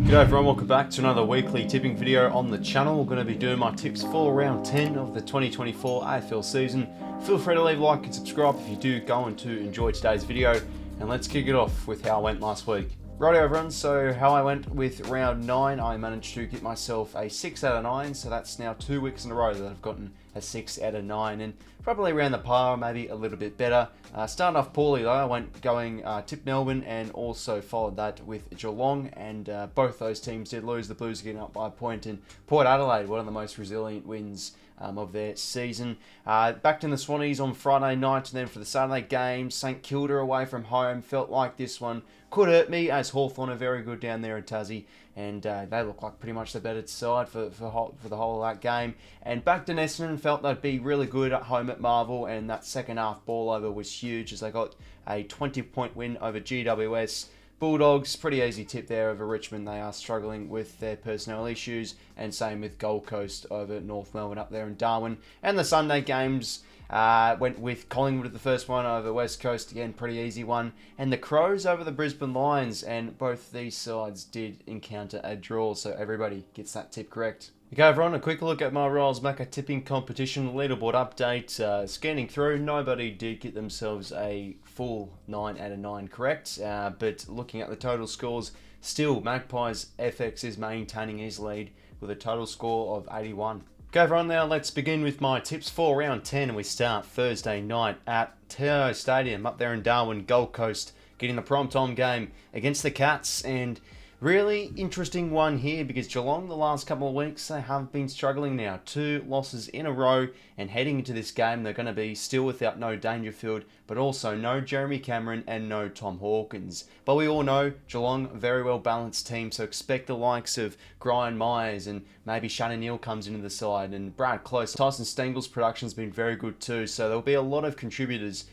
G'day everyone, welcome back to another weekly tipping video on the channel. We're going to be doing my tips for round 10 of the 2024 AFL season. Feel free to leave a like and subscribe if you do go on to enjoy today's video. And let's kick it off with how I went last week. Righto everyone, so how I went with round 9, I managed to get myself a 6 out of 9, so that's now 2 weeks in a row that I've gotten a 6 out of 9, and probably around the par, maybe a little bit better. Starting off poorly though, I went going tip Melbourne and also followed that with Geelong, and both those teams did lose. The Blues getting up by a point, and Port Adelaide, one of the most resilient wins of their season. Backed in the Swannies on Friday night, and then for the Saturday game, St Kilda away from home. Felt like this one could hurt me, as Hawthorn are very good down there in Tassie, and they look like pretty much the better side for the whole of that game. And backed in Essendon, felt they'd be really good at home at Marvel, and that second half ball over was huge as they got a 20-point win over GWS. Bulldogs, pretty easy tip there over Richmond. They are struggling with their personnel issues, and same with Gold Coast over North Melbourne up there in Darwin. And the Sunday games, went with Collingwood at the first one over West Coast, again pretty easy one, and the Crows over the Brisbane Lions, and both these sides did encounter a draw, so everybody gets that tip correct. Okay everyone, a quick look at my 𝐼𝐴 tipping competition leaderboard update. Scanning through, nobody did get themselves a full 9 out of 9 correct, but looking at the total scores, still Magpies FX is maintaining his lead with a total score of 81. Okay everyone, now let's begin with my tips for round 10, and we start Thursday night at Teo Stadium up there in Darwin. Gold Coast getting the primetime game against the Cats, and really interesting one here because Geelong the last couple of weeks, they have been struggling now. 2 losses in a row, and heading into this game they're going to be still without no Dangerfield, but also no Jeremy Cameron and no Tom Hawkins. But we all know Geelong, a very well balanced team, so expect the likes of Brian Myers, and maybe Shannon Neal comes into the side, and Brad Close. Tyson Stengel's production's been very good too, so there'll be a lot of contributors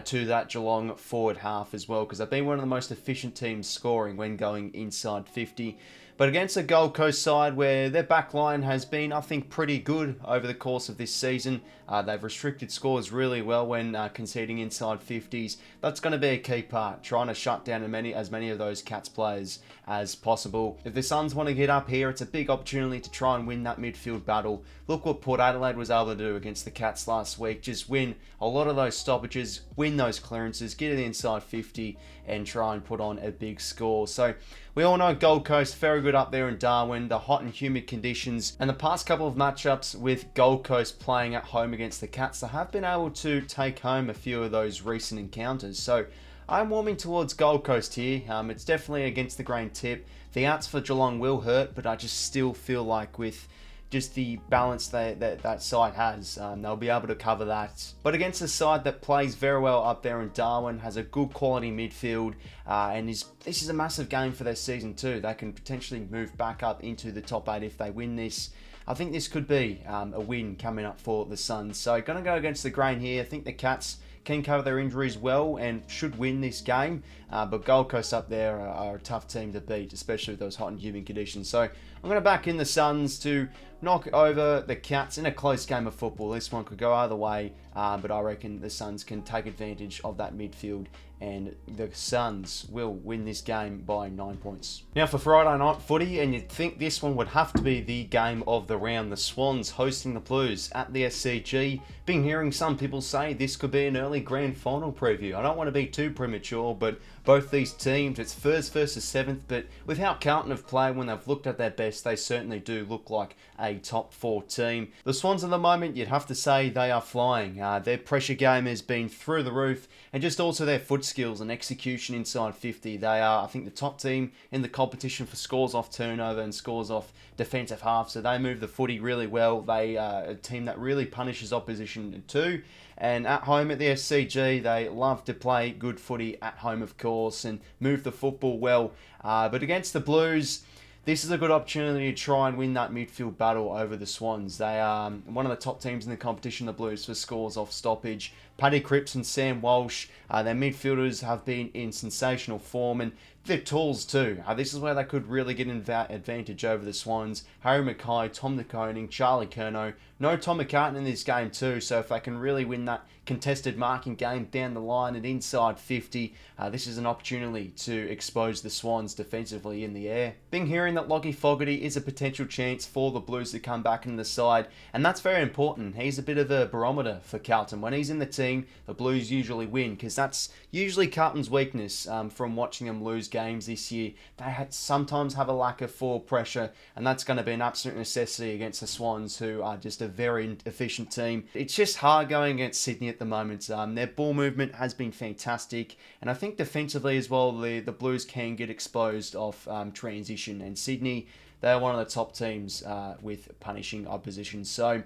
to that Geelong forward half as well, because they've been one of the most efficient teams scoring when going inside 50. But against a Gold Coast side where their back line has been, I think, pretty good over the course of this season. They've restricted scores really well when conceding inside 50s. That's going to be a key part, trying to shut down as many of those Cats players as possible. If the Suns want to get up here, it's a big opportunity to try and win that midfield battle. Look what Port Adelaide was able to do against the Cats last week. Just win a lot of those stoppages, win those clearances, get it inside 50, and try and put on a big score. So we all know Gold Coast, very good up there in Darwin, the hot and humid conditions, and the past couple of matchups with Gold Coast playing at home against the Cats, they have been able to take home a few of those recent encounters. So I'm warming towards Gold Coast here. It's definitely against the grain tip. The outs for Geelong will hurt, but I just still feel like with just the balance that side has, they'll be able to cover that. But against a side that plays very well up there in Darwin, has a good quality midfield, and this is a massive game for their season too. They can potentially move back up into the top 8 if they win this. I think this could be a win coming up for the Suns. So going to go against the grain here. I think the Cats can cover their injuries well and should win this game. But Gold Coast up there are a tough team to beat, especially with those hot and humid conditions. So I'm going to back in the Suns to knock over the Cats in a close game of football. This one could go either way, but I reckon the Suns can take advantage of that midfield, and the Suns will win this game by 9 points. Now for Friday night footy, and you'd think this one would have to be the game of the round. The Swans hosting the Blues at the SCG. Been hearing some people say this could be an early grand final preview. I don't want to be too premature, but both these teams, it's first versus 7th, but with how Carlton have played when they've looked at their best, they certainly do look like a top 4 team. The Swans at the moment, you'd have to say they are flying. Their pressure game has been through the roof, and just also their foot skills and execution inside 50. They are, I think, the top team in the competition for scores off turnover and scores off defensive half, so they move the footy really well. They are a team that really punishes opposition too. And at home at the SCG, they love to play good footy at home, of course, and move the football well. But against the Blues, this is a good opportunity to try and win that midfield battle over the Swans. They are one of the top teams in the competition, the Blues, for scores off stoppage. Paddy Cripps and Sam Walsh, their midfielders have been in sensational form, and their tools too. This is where they could really get an advantage over the Swans. Harry Mackay, Tom De Koning, Charlie Curnow. No Tom McCartan in this game too, so if they can really win that contested marking game down the line and inside 50, this is an opportunity to expose the Swans defensively in the air. Been hearing that 𝘼𝐼𝐿𝐼𝐿𝐼 is a potential chance for the Blues to come back in the side, and that's very important. He's a bit of a barometer for Carlton. When he's in the team, the Blues usually win, because that's usually Carlton's weakness from watching them lose games this year. They sometimes have a lack of forward pressure, and that's going to be an absolute necessity against the Swans, who are just a very efficient team. It's just hard going against Sydney at the moment. Their ball movement has been fantastic, and I think defensively as well, the Blues can get exposed off transition, and Sydney, they're one of the top teams with punishing opposition. So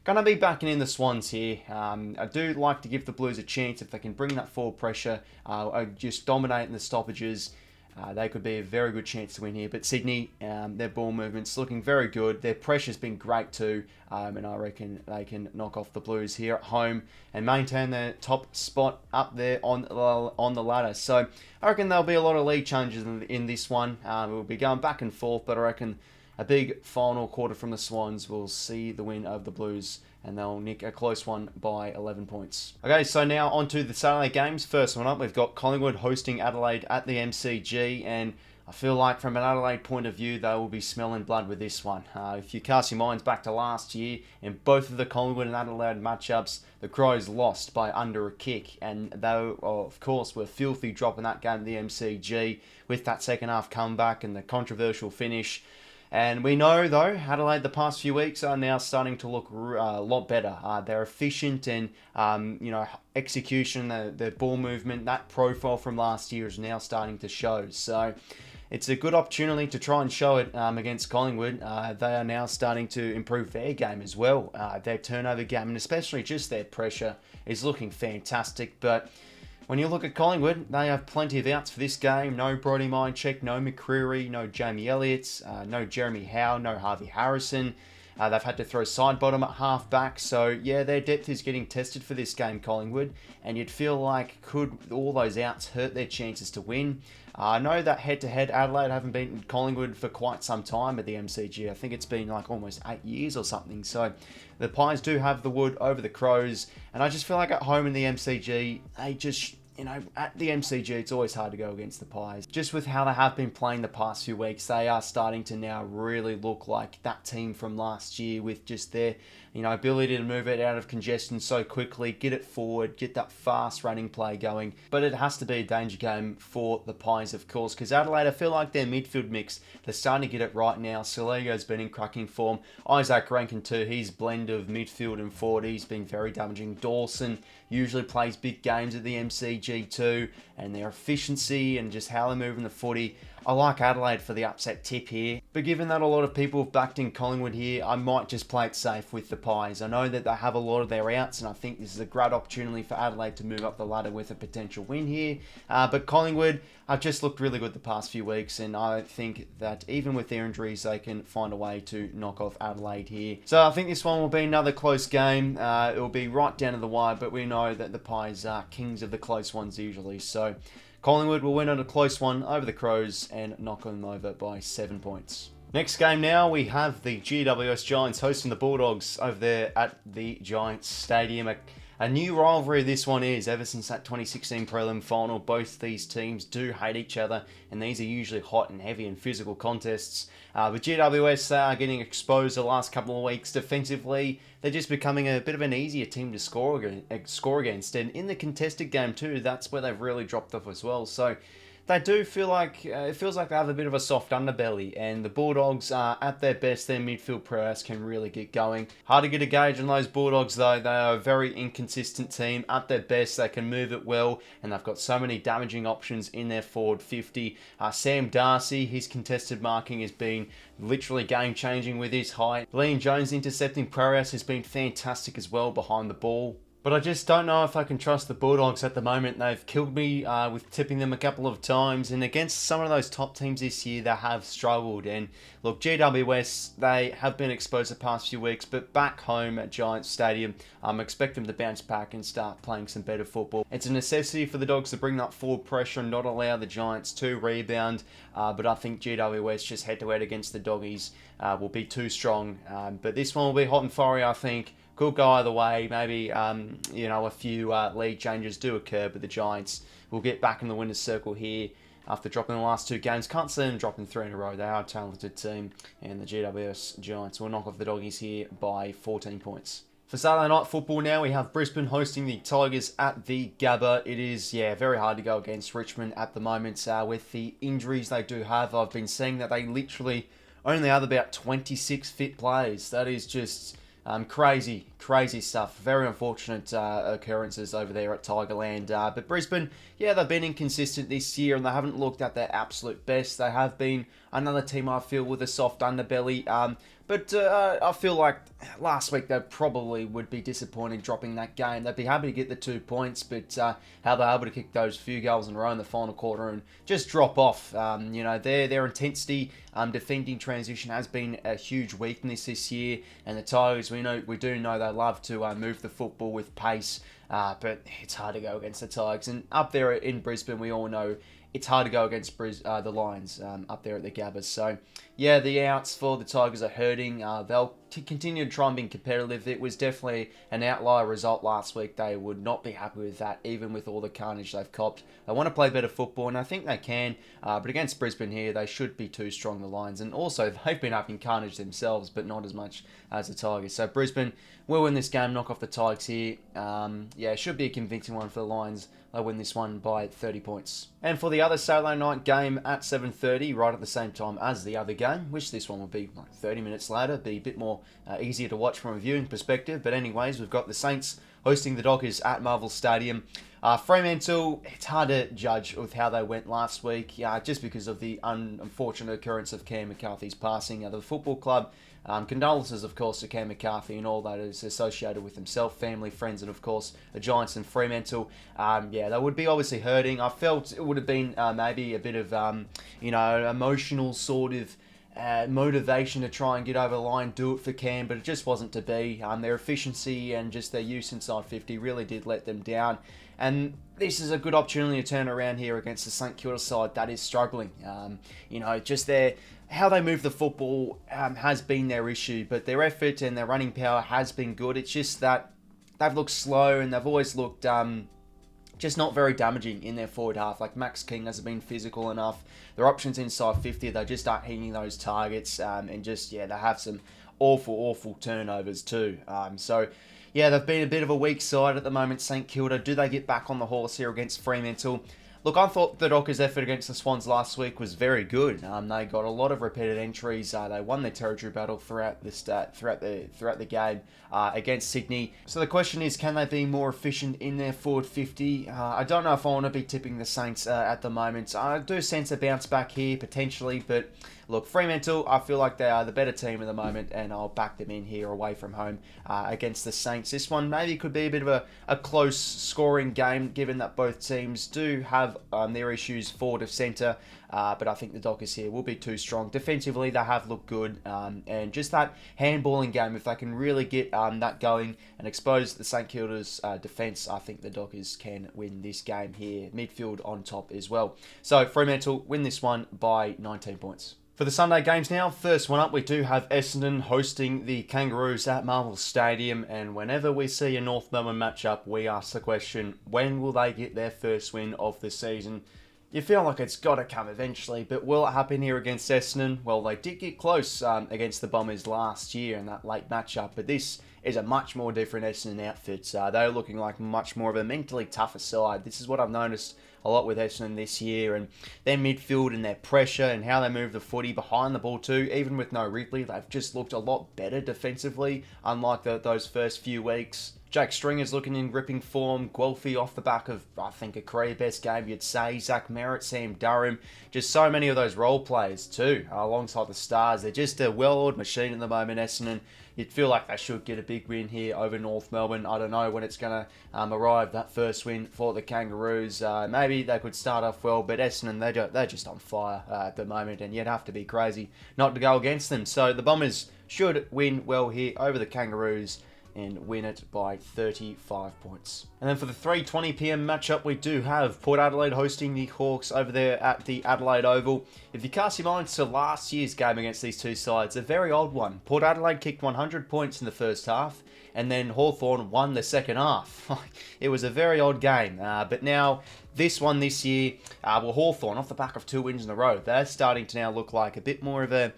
going to be backing in the Swans here. I do like to give the Blues a chance if they can bring that forward pressure, just dominate in the stoppages. They could be a very good chance to win here. But Sydney, their ball movement's looking very good. Their pressure's been great too. And I reckon they can knock off the Blues here at home and maintain their top spot up there on the ladder. So I reckon there'll be a lot of lead changes in this one. We'll be going back and forth, but I reckon a big final quarter from the Swans will see the win of the Blues, and they'll nick a close one by 11 points. Okay, so now on to the Saturday games. First one up, we've got Collingwood hosting Adelaide at the MCG, and I feel like from an Adelaide point of view, they will be smelling blood with this one. If you cast your minds back to last year, in both of the Collingwood and Adelaide matchups, the Crows lost by under a kick, and they, of course, were filthy dropping that game at the MCG with that second half comeback and the controversial finish. And we know, though, Adelaide the past few weeks are now starting to look a lot better. They're efficient, and execution, the ball movement, that profile from last year is now starting to show. So it's a good opportunity to try and show it against Collingwood. They are now starting to improve their game as well. Their turnover game, and especially just their pressure, is looking fantastic. But when you look at Collingwood, they have plenty of outs for this game. No Brodie Mihocek, no McCreery, no Jamie Elliott, no Jeremy Howe, no Harvey Harrison. They've had to throw side bottom at half back. So, yeah, their depth is getting tested for this game, Collingwood. And you'd feel like, could all those outs hurt their chances to win? I know that head-to-head Adelaide haven't beaten Collingwood for quite some time at the MCG. I think it's been like almost 8 years or something. So the Pies do have the wood over the Crows. And I just feel like at home in the MCG, they just, at the MCG, it's always hard to go against the Pies. Just with how they have been playing the past few weeks, they are starting to now really look like that team from last year, with just their ability to move it out of congestion so quickly, get it forward, get that fast running play going. But it has to be a danger game for the Pies, of course, because Adelaide, I feel like their midfield mix, they're starting to get it right now. Saligo's been in cracking form. Isaac Rankin too, his blend of midfield and forward, he's been very damaging. Dawson usually plays big games at the MCG too, and their efficiency and just how they're moving the footy. I like Adelaide for the upset tip here, but given that a lot of people have backed in Collingwood here, I might just play it safe with the Pies. I know that they have a lot of their outs, and I think this is a great opportunity for Adelaide to move up the ladder with a potential win here. But Collingwood have just looked really good the past few weeks, and I think that even with their injuries, they can find a way to knock off Adelaide here. So I think this one will be another close game. It will be right down to the wire, but we know that the Pies are kings of the close ones usually. So Collingwood will win on a close one over the Crows and knock them over by 7 points. Next game now, we have the GWS Giants hosting the Bulldogs over there at the Giants Stadium. A new rivalry this one is. Ever since that 2016 prelim final, both these teams do hate each other, and these are usually hot and heavy and physical contests. But GWS are getting exposed the last couple of weeks defensively. They're just becoming a bit of an easier team to score against. And in the contested game too, that's where they've really dropped off as well. So they do feel like, it feels like they have a bit of a soft underbelly, and the Bulldogs are at their best. Their midfield prowess can really get going. Hard to get a gauge on those Bulldogs though. They are a very inconsistent team. At their best, they can move it well, and they've got so many damaging options in their forward 50. Sam Darcy, his contested marking has been literally game-changing with his height. Liam Jones intercepting prowess has been fantastic as well behind the ball. But I just don't know if I can trust the Bulldogs at the moment. They've killed me with tipping them a couple of times. And against some of those top teams this year, they have struggled. And look, GWS, they have been exposed the past few weeks. But back home at Giants Stadium, I expect them to bounce back and start playing some better football. It's a necessity for the Dogs to bring that forward pressure and not allow the Giants to rebound. But I think GWS just head-to-head against the Doggies will be too strong. But this one will be hot and fiery, I think. Could go either way. Maybe, a few lead changes do occur, but the Giants will get back in the winner's circle here after dropping the last 2 games. Can't see them dropping 3 in a row. They are a talented team, and the GWS Giants will knock off the Doggies here by 14 points. For Saturday night football now, we have Brisbane hosting the Tigers at the Gabba. It is, very hard to go against Richmond at the moment with the injuries they do have. I've been seeing that they literally only have about 26 fit players. That is just... crazy stuff. Very unfortunate occurrences over there at Tigerland. But Brisbane, they've been inconsistent this year and they haven't looked at their absolute best. They have been another team, I feel, with a soft underbelly. But I feel like last week they probably would be disappointed dropping that game. They'd be happy to get the 2 points, but how they're able to kick those few goals in a row in the final quarter and just drop off. Their intensity, defending transition has been a huge weakness this year. And the Tigers, we do know they love to move the football with pace, but it's hard to go against the Tigers. And up there in Brisbane, we all know it's hard to go against the Lions up there at the Gabba. So, the outs for the Tigers are hurting. They'll continue to try and be competitive. It was definitely an outlier result last week. They would not be happy with that, even with all the carnage they've copped. They want to play better football, and I think they can. But against Brisbane here, they should be too strong, the Lions. And also, they've been having carnage themselves, but not as much as the Tigers. So Brisbane will win this game, knock off the Tigers here. It should be a convincing one for the Lions. They win this one by 30 points. And for the other Saturday night game at 7:30, right at the same time as the other game, which this one will be like 30 minutes later, be a bit more easier to watch from a viewing perspective. But anyways, we've got the Saints hosting the Dockers at Marvel Stadium. Fremantle, it's hard to judge with how they went last week, just because of the unfortunate occurrence of Cam McCarthy's passing. The football club, condolences, of course, to Cam McCarthy and all that is associated with himself, family, friends, and, of course, the Giants and Fremantle. They would be obviously hurting. I felt it would have been maybe a bit of, emotional sort of motivation to try and get over the line, do it for Cam, but it just wasn't to be. Their efficiency and just their use inside 50 really did let them down. And this is a good opportunity to turn around here against the St Kilda side that is struggling. Just how they move the football has been their issue, but their effort and their running power has been good. It's just that they've looked slow and they've always looked just not very damaging in their forward half. Like Max King hasn't been physical enough. Their options inside 50, they just aren't hitting those targets. They have some awful turnovers too. They've been a bit of a weak side at the moment, St Kilda. Do they get back on the horse here against Fremantle? Look, I thought the Dockers' effort against the Swans last week was very good. They got a lot of repeated entries. They won their territory battle throughout the game against Sydney. So the question is, can they be more efficient in their forward 50? I don't know if I want to be tipping the Saints at the moment. I do sense a bounce back here potentially, but look, Fremantle, I feel like they are the better team at the moment, and I'll back them in here away from home against the Saints. This one maybe could be a bit of a close scoring game, given that both teams do have their issues forward of centre, but I think the Dockers here will be too strong. Defensively, they have looked good, and just that handballing game, if they can really get that going and expose the St Kilda's defence, I think the Dockers can win this game here. Midfield on top as well. So Fremantle win this one by 19 points. For the Sunday games now, first one up, we do have Essendon hosting the Kangaroos at Marvel Stadium. And whenever we see a North Melbourne matchup, we ask the question, when will they get their first win of the season? You feel like it's got to come eventually, but will it happen here against Essendon? Well, they did get close against the Bombers last year in that late matchup, but this is a much more different Essendon outfit. They're looking like much more of a mentally tougher side. This is what I've noticed a lot with Essendon this year, and their midfield and their pressure and how they move the footy behind the ball too. Even with no Ridley, they've just looked a lot better defensively, unlike those first few weeks. Jake Stringer's looking in gripping form. 𝐼𝐴𝐿𝐿𝐿 off the back of, I think, a career best game, you'd say. Zach Merritt, Sam Durham. Just so many of those role players too, alongside the stars. They're just a well-oiled machine at the moment, Essendon. You'd feel like they should get a big win here over North Melbourne. I don't know when it's going to arrive, that first win for the Kangaroos. Maybe they could start off well, but Essendon, they're just on fire at the moment, and you'd have to be crazy not to go against them. So the Bombers should win well here over the Kangaroos and win it by 35 points. And then for the 3:20 PM matchup, we do have Port Adelaide hosting the Hawks over there at the Adelaide Oval. If you cast your minds to last year's game against these two sides, a very odd one. Port Adelaide kicked 100 points in the first half, and then Hawthorn won the second half. It was a very odd game, but now this one this year, Hawthorn, off the back of 2 wins in a row, they're starting to now look like a bit more of a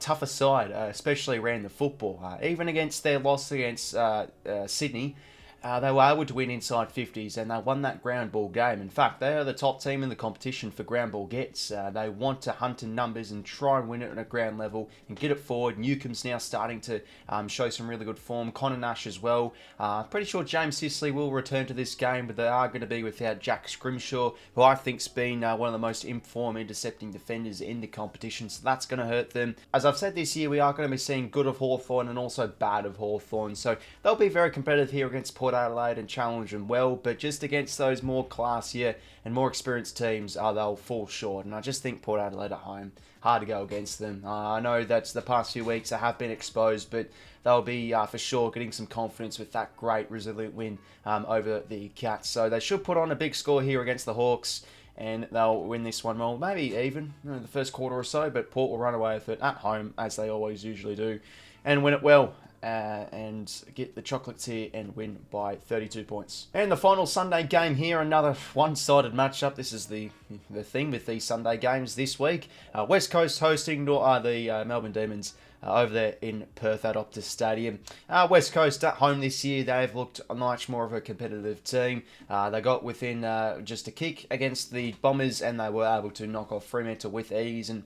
tougher side, especially around the football. Even against their loss against Sydney, they were able to win inside 50s, and they won that ground ball game. In fact, they are the top team in the competition for ground ball gets. They want to hunt in numbers and try and win it on a ground level and get it forward. 𝐼𝐴𝐿𝐿𝐿𝐿's now starting to show some really good form. Connor Nash as well. Pretty sure James Sicily will return to this game, but they are going to be without Jack Scrimshaw, who I think's been one of the most informed intercepting defenders in the competition, so that's going to hurt them. As I've said this year, we are going to be seeing good of Hawthorn and also bad of Hawthorn, so they'll be very competitive here against Port Adelaide and challenge them well, but just against those more classier and more experienced teams, they'll fall short. And I just think Port Adelaide at home, hard to go against them. I know that the past few weeks they have been exposed, but they'll be for sure getting some confidence with that great resilient win over the Cats. So they should put on a big score here against the Hawks, and they'll win this one well, maybe even in the first quarter or so, but Port will run away with it at home, as they always usually do, and win it well. And get the chocolates here and win by 32 points. And the final Sunday game here, another one-sided matchup. This is the thing with these Sunday games this week. West Coast hosting the Melbourne Demons over there in Perth at Optus Stadium. West Coast at home this year, they've looked much more of a competitive team. They got within just a kick against the Bombers, and they were able to knock off Fremantle with ease, and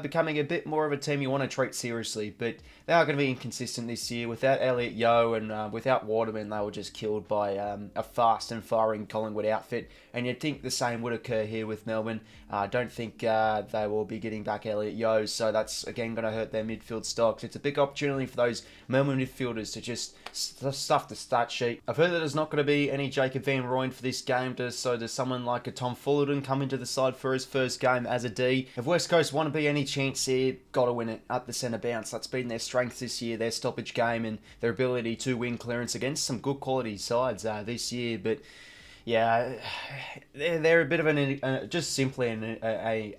becoming a bit more of a team you want to treat seriously. But they are going to be inconsistent this year. Without 𝐼𝐴𝐿𝐿𝐿𝐿 and without Waterman, they were just killed by a fast and firing Collingwood outfit. And you'd think the same would occur here with Melbourne. I don't think they will be getting back 𝐼𝐴𝐿𝐿𝐿𝐿, so that's again going to hurt their midfield stocks. It's a big opportunity for those Melbourne midfielders to just stuff the stat sheet. I've heard that there's not going to be any Jacob van Rooyen for this game, so does someone like a Tom Fullerton come into the side for his first game as a D. If West Coast want to be any chance here, got to win it at the centre bounce. That's been their strength this year, their stoppage game and their ability to win clearance against some good quality sides this year. But yeah, they're a bit of just simply an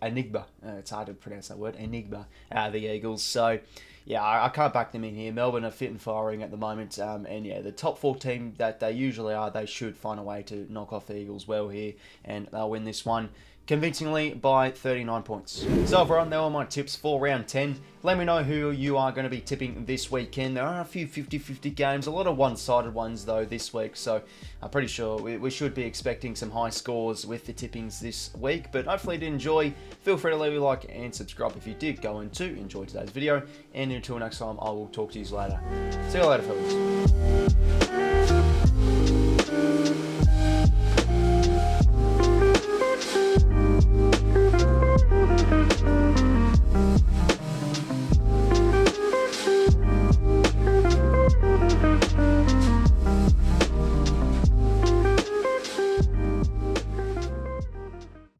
enigma. It's hard to pronounce that word, enigma, the Eagles. So yeah, I can't back them in here. Melbourne are fit and firing at the moment, and yeah, the top 4 team that they usually are, they should find a way to knock off the Eagles well here, and they'll win this one convincingly by 39 points. So everyone, there were my tips for round 10. Let me know who you are going to be tipping this weekend. There are a few 50-50 games, a lot of one-sided ones though this week, so I'm pretty sure we should be expecting some high scores with the tippings this week. But hopefully you did enjoy. Feel free to leave a like and subscribe if you did go on to enjoy today's video. And until next time, I will talk to you later. See you later, fellas.